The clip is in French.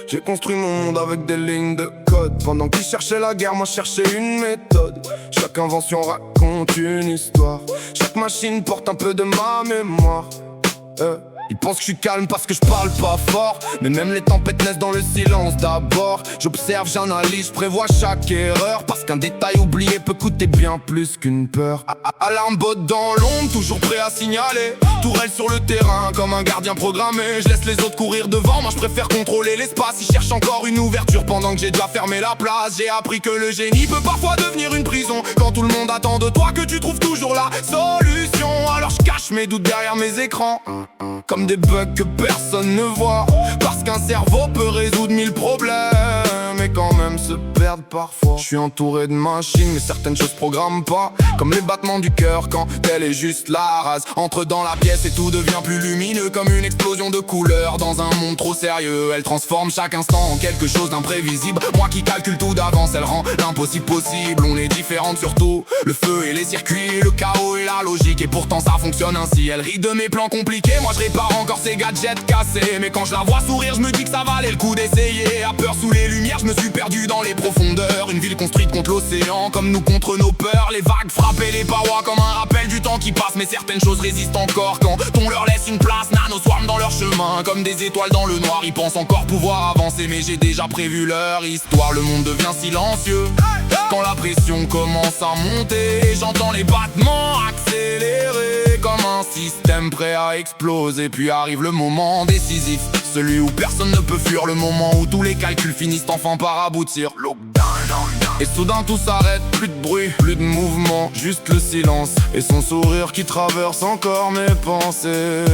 J'ai construit mon monde avec des lignes de code. Pendant qu'ils cherchaient la guerre, moi je cherchais une méthode. Chaque invention raconte une histoire. Chaque machine porte un peu de ma mémoire. Ils pensent que je suis calme parce que je parle pas fort. Mais même les tempêtes naissent dans le silence d'abord. J'observe, j'analyse, je prévois chaque erreur. Parce qu'un détail oublié peut coûter bien plus qu'une peur. Alarme bot dans l'ombre, toujours prêt à signaler. Tourelle sur le terrain comme un gardien programmé. Je laisse les autres courir devant, moi je préfère contrôler l'espace. Ils cherchent encore une ouverture pendant que j'ai déjà fermé la place. J'ai appris que le génie peut parfois devenir une prison. Quand tout le monde attend de toi que tu trouves toujours la solution. Alors je cache mes doutes derrière mes écrans, comme des bugs que personne ne voit. Parce qu'un cerveau peut résoudre 1000 problèmes et quand même se perdre parfois. Je suis entouré de machines mais certaines choses programment pas. Comme les battements du cœur quand elle est juste la rase. Entre dans la pièce et tout devient plus lumineux. Comme une explosion de couleurs dans un monde trop sérieux. Elle transforme chaque instant en quelque chose d'imprévisible. Moi qui calcule tout d'avance, elle rend l'impossible possible. On est différentes surtout, le feu et les circuits, le chaos et la logique. Et pourtant ça fonctionne ainsi. Elle rit de mes plans compliqués, moi je répare encore ses gadgets cassés. Mais quand je la vois sourire, je me dis que ça valait le coup d'essayer. À peur sous les lumières, je me suis perdu dans les profondeurs. Une ville construite contre l'océan, comme nous contre nos peurs. Les vagues frappaient les parois comme un rappel du temps qui passe. Mais certaines choses résistent encore quand on leur laisse une place. Nano swarm dans leur chemin, comme des étoiles dans le noir. Ils pensent encore pouvoir avancer, mais j'ai déjà prévu leur histoire. Le monde devient silencieux quand la pression commence à monter. J'entends les battements accélérés comme un système prêt à exploser. Puis arrive le moment décisif, celui où personne ne peut fuir. Le moment où tous les calculs finissent enfin par aboutir. Et soudain tout s'arrête, plus de bruit, plus de mouvement, juste le silence et son sourire qui traverse encore mes pensées.